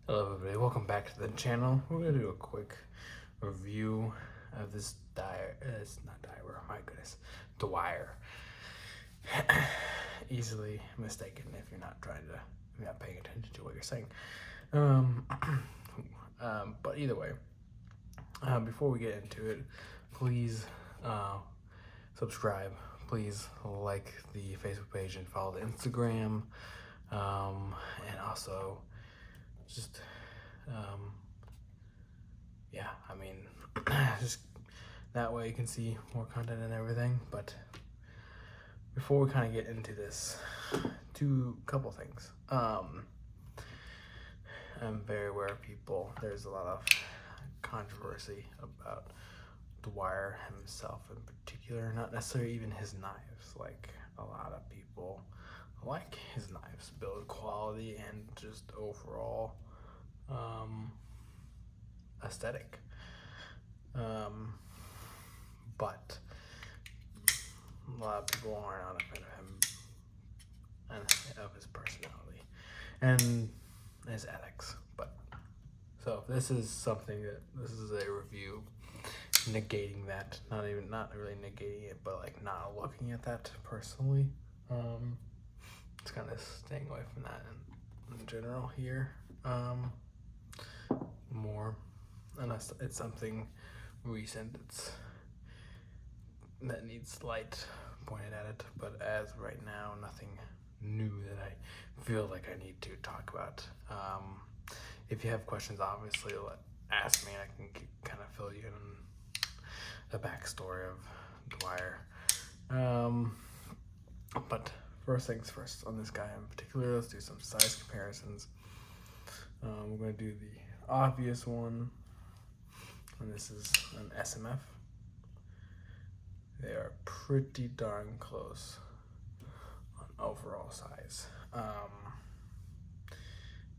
Hello everybody, welcome back to the channel. We're going to do a quick review of this it's not Dyer, my goodness, Dwyer. Easily mistaken if you're not paying attention to what you're saying. But either way, before we get into it, please subscribe. Please like the Facebook page and follow the Instagram. And also just yeah, I mean, just that way you can see more content and everything. But before we kind of get into this, couple things. I'm very aware of people. There's a lot of controversy about Dwyer himself in particular, not necessarily even his knives. Like, a lot of people like his knives, build quality and just overall aesthetic. But a lot of people are not a fan of him and of his personality and his ethics. But so this is a review negating that, not really negating it, but like not looking at that personally. It's kind of staying away from that in general here. More unless it's something recent that needs light pointed at it, but as right now, nothing new that I feel like I need to talk about. If you have questions, obviously ask me. I can kind of fill you in the backstory of Dwyer. But first things first, on this guy in particular, let's do some size comparisons. We're going to do the obvious one, and this is an SMF. They are pretty darn close on overall size.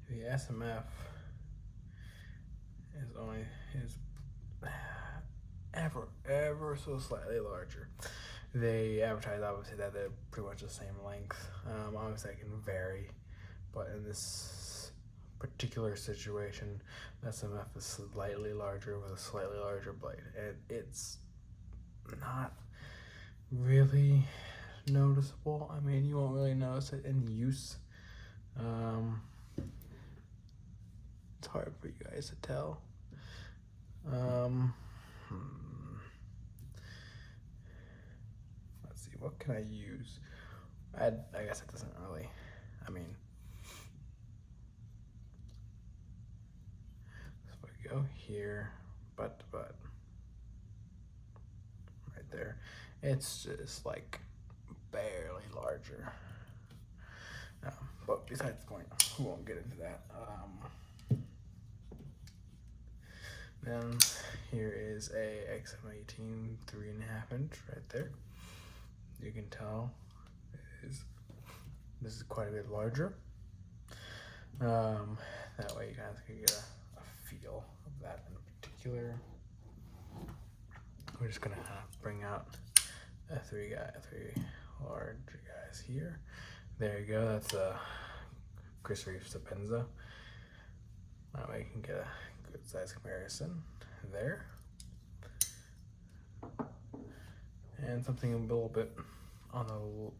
The SMF is ever so slightly larger. They advertise obviously that they're pretty much the same length. Obviously, it can vary, but in this particular situation, the SMF is slightly larger with a slightly larger blade, and it's not really noticeable. I mean, you won't really notice it in use. It's hard for you guys to tell. Let's see, what can I use? I guess it doesn't really, I mean, so we go here, but right there, it's just like barely larger. But besides the point, we won't get into that. Then here is a XM18 3.5 inch right there. You can tell this is quite a bit larger. That way you guys can get a feel of that in particular. We're just gonna bring out three large guys here. There you go. That's a Chris Reeve Sapenza. That way you can get a good size comparison there. And something a little bit on the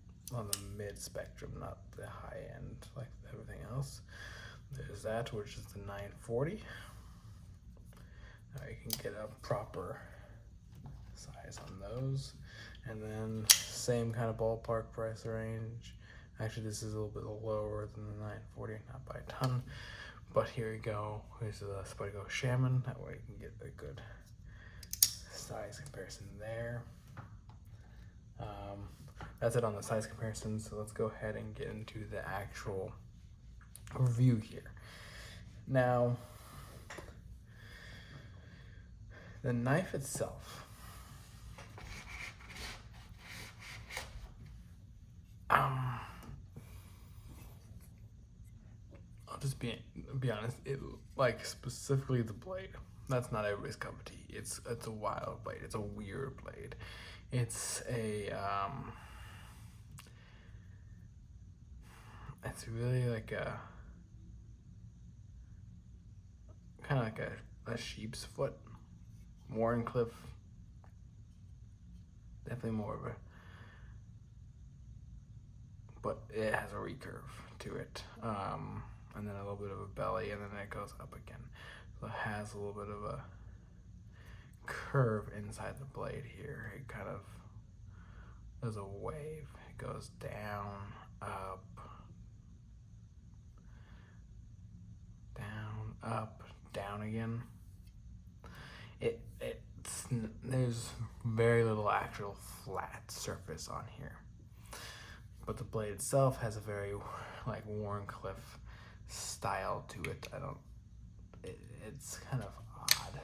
mid spectrum, not the high end like everything else. There's that, which is the 940. Now you can get a proper size on those. And then same kind of ballpark price range. Actually, this is a little bit lower than the 940, not by a ton. But here you go. Here's the Spudgo Shaman. That way you can get a good size comparison there. That's it on the size comparison. So let's go ahead and get into the actual review here. Now, the knife itself, I'll just be honest. It, like, specifically the blade, that's not everybody's cup of tea. It's a wild blade. It's a weird blade. It's it's really like kind of like a sheep's foot. Warncliffe, definitely more of a, but it has a recurve to it, and then a little bit of a belly, and then it goes up again. So it has a little bit of a curve inside the blade here. It kind of, there's a wave. It goes down, up, down, up, down again. There's very little actual flat surface on here, but the blade itself has a very like Warncliffe style to it. It's kind of odd,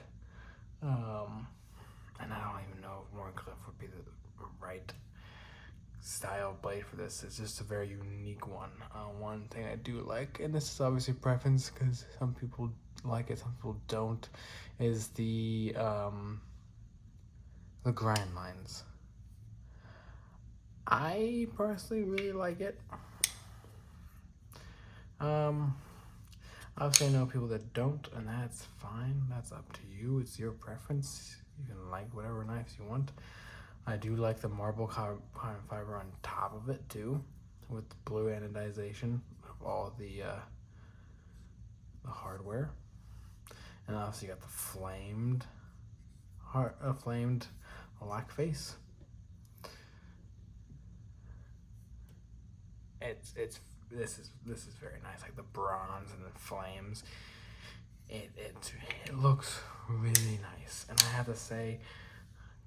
and I don't even know if Warncliffe would be the right style blade for this. It's just a very unique one. One thing I do like, and this is obviously preference because some people like it, some people don't, is the grind lines. I personally really like it. Obviously I know people that don't, and that's fine. That's up to you. It's your preference. You can like whatever knives you want. I do like the marble carbon fiber on top of it too, with blue anodization of all the hardware, and obviously you got the flamed lock face. This is very nice, like the bronze and the flames. It looks really nice, and I have to say,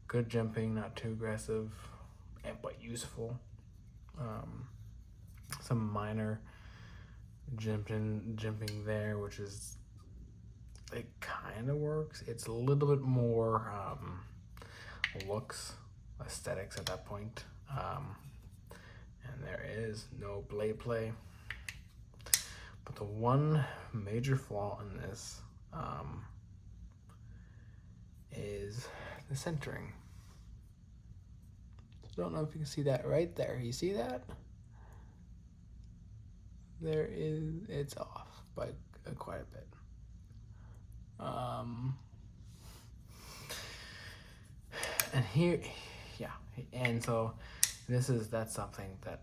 good jumping, not too aggressive, but useful. Some minor jumping there, which is, it kind of works. It's a little bit more looks, aesthetics at that point. And there is no blade play. But the one major flaw in this is the centering. Don't know if you can see that right there. You see that? It's off by quite a bit. And here, yeah, and so that's something that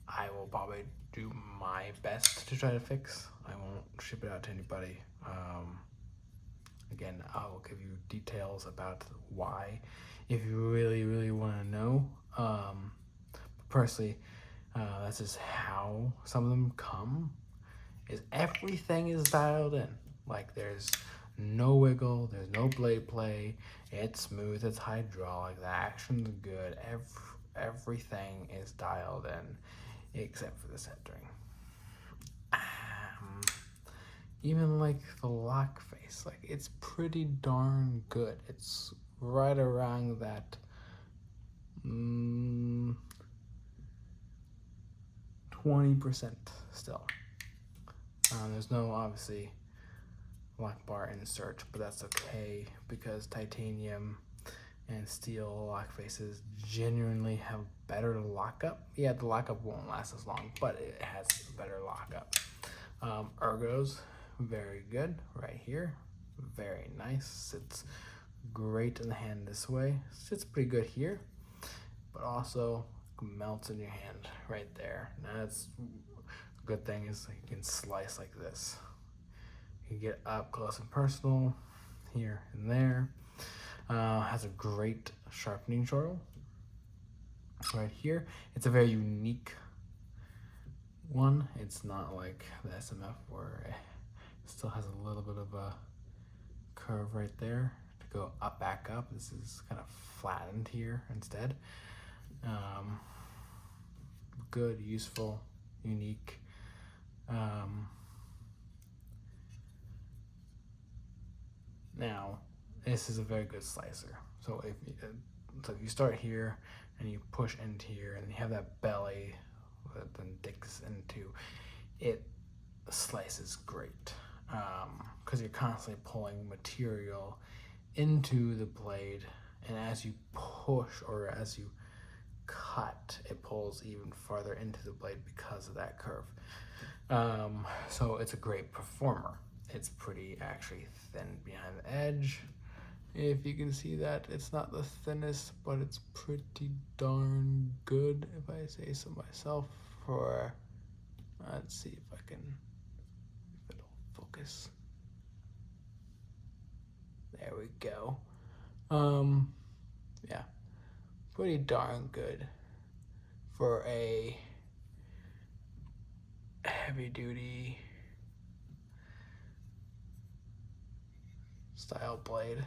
I will probably do my best to try to fix. I won't ship it out to anybody. Again, I'll give you details about why if you really want to know. Personally, that's just how some of them come, is everything is dialed in. Like there's no wiggle, there's no blade play, it's smooth, it's hydraulic, the action's good, everything is dialed in except for the centering. Even like the lock face, like it's pretty darn good. It's right around that 20% still. There's no obviously lock bar insert, but that's okay because titanium and steel lock faces genuinely have better lockup. Yeah, the lockup won't last as long, but it has better lockup. Ergos, very good right here, very nice. Sits great in the hand this way, sits pretty good here, but also melts in your hand right there. Now that's a good thing, is like you can slice like this. You can get up close and personal here and there. Has a great sharpening choil right here. It's a very unique one. It's not like the SMF where it still has a little bit of a curve right there to go up, back up. This is kind of flattened here instead. Good, useful, unique. Now, this is a very good slicer. So if you start here and you push into here and you have that belly that then digs into, it slices great because you're constantly pulling material into the blade, and as you push or as you cut, it pulls even farther into the blade because of that curve. So it's a great performer. It's pretty actually thin behind the edge. If you can see that, it's not the thinnest, but it's pretty darn good, if I say so myself. For let's see if it'll focus. There we go. Yeah, pretty darn good for a heavy duty style blade.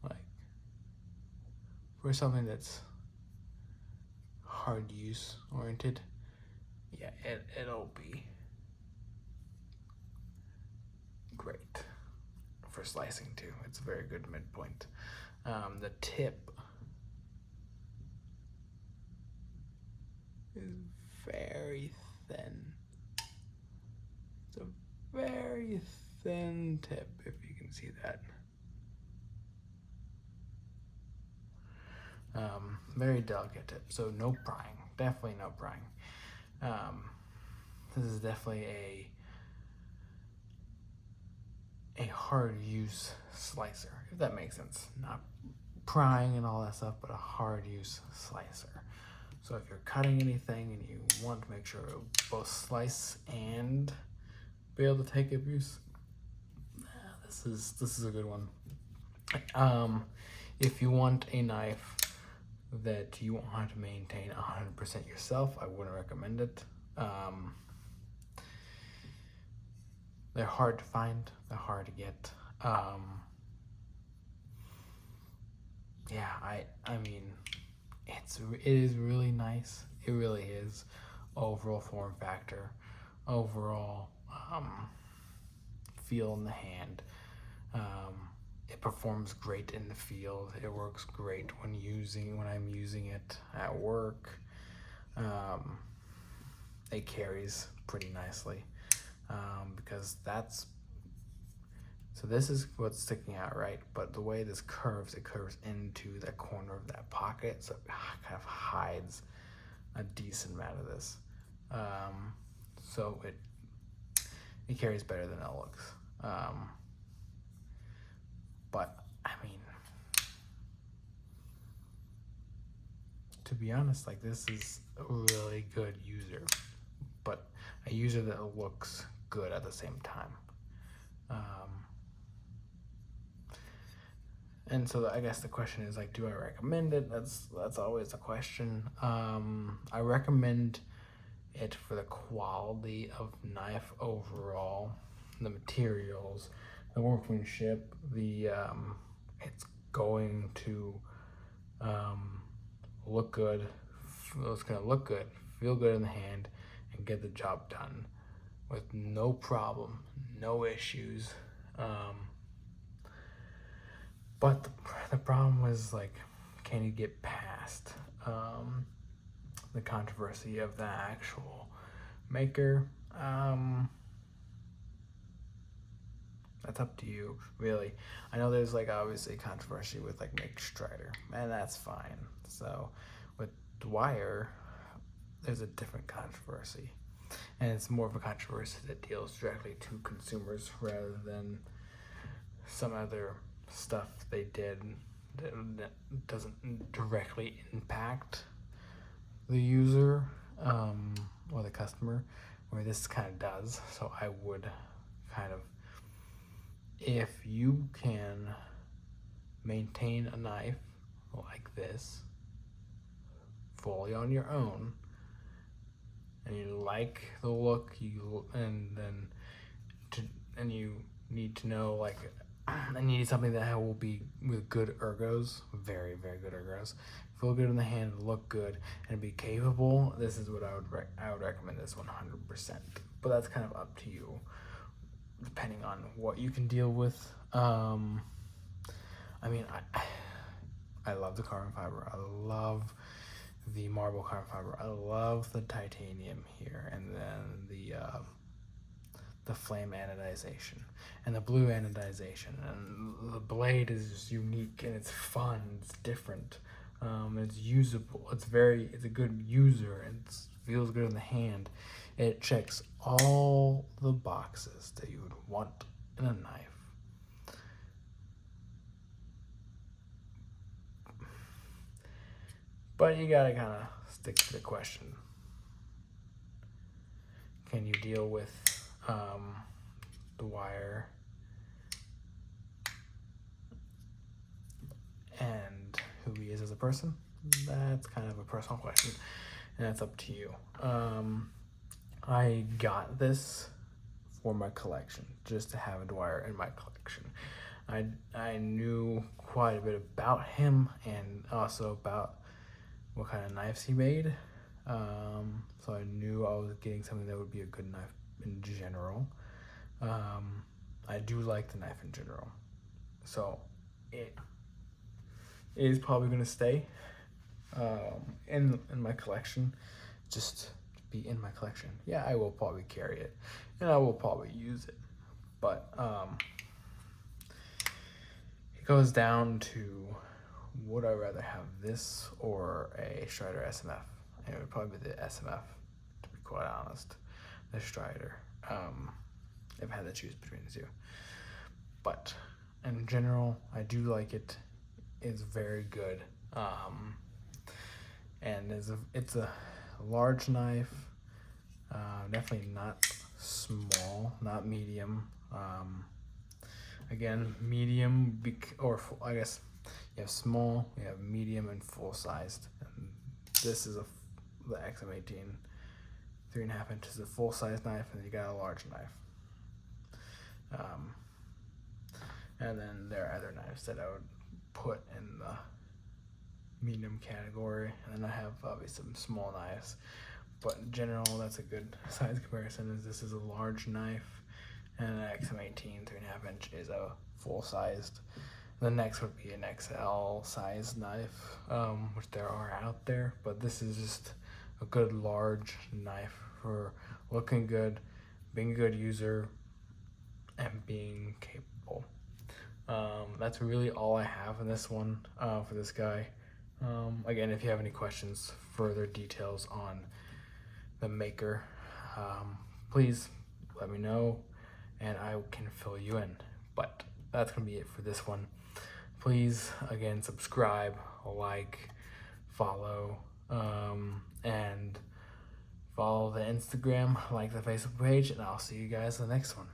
Like for something that's hard use oriented, yeah, it'll be great for slicing too. It's a very good midpoint. The tip is very thin. It's a very thin tip, if you can see that. Very delicate tip, so no prying. Definitely no prying. This is definitely a hard use slicer, if that makes sense. Not prying and all that stuff, but a hard use slicer. So if you're cutting anything and you want to make sure it'll both slice and be able to take abuse, this is a good one. If you want a knife that you want to maintain 100% yourself, I wouldn't recommend it. They're hard to find. They're hard to get. Yeah, I mean, it is really nice. It really is. Overall form factor, overall feel in the hand. It performs great in the field. It works great when I'm using it at work. It carries pretty nicely. Because this is what's sticking out, right? But the way this curves, it curves into the corner of that pocket, so it kind of hides a decent amount of this. So it carries better than it looks. But I mean, to be honest, like, this is a really good user, but a user that looks good at the same time. And so I guess the question is, like, do I recommend it? That's always a question. I recommend it for the quality of knife overall, the materials, the workmanship, it's going to look good. It's going to look good, feel good in the hand, and get the job done with no problem, no issues. But the problem was, like, can you get past the controversy of the actual maker? That's up to you, really. I know there's, like, obviously controversy with, like, Nick Strider, and that's fine. So with Dwyer, there's a different controversy, and it's more of a controversy that deals directly to consumers rather than some other stuff they did that doesn't directly impact the user or the customer, where this kind of does. So I would kind of, if you can maintain a knife like this fully on your own, and you like the look, and you need to know, like, I need something that will be with good ergos, very, very good ergos, feel good in the hand, look good, and be capable. This is what I would recommend this 100%. But that's kind of up to you, depending on what you can deal with. I mean, I love the carbon fiber. I love the marble carbon fiber. I love the titanium here, and then the flame anodization and the blue anodization, and the blade is just unique, and it's fun, it's different, it's usable, it's a good user, it feels good in the hand. It checks all the boxes that you would want in a knife. But you gotta kind of stick to the question. Can you deal with Dwyer and who he is as a person? That's kind of a personal question, and that's up to you. I got this for my collection, just to have a Dwyer in my collection. I knew quite a bit about him and also about what kind of knives he made. So I knew I was getting something that would be a good knife in general. I do like the knife in general. So it is probably going to stay in my collection, just to be in my collection. Yeah, I will probably carry it, and I will probably use it. But it goes down to, would I rather have this or a Strider SMF? And it would probably be the SMF, to be quite honest. The Strider. If I had to choose between the two. But in general, I do like it. It's very good. And it's a large knife. Definitely not small, not medium. Again, medium, or I guess you have small, you have medium, and full sized. And this is the XM18, 3.5 inches, a full size knife, and you got a large knife. And then there are other knives that I would put in the medium category, and then I have obviously some small knives. But in general, that's a good size comparison. Is this is a large knife, and an XM18 3.5 inch is a full sized. The next would be an XL size knife, which there are out there, but this is just a good large knife for looking good, being a good user, and being capable. That's really all I have in this one for this guy. Again, if you have any questions, further details on the maker, please let me know and I can fill you in. But that's gonna be it for this one. Please, again, subscribe, like, follow, and follow the Instagram, like the Facebook page, and I'll see you guys in the next one.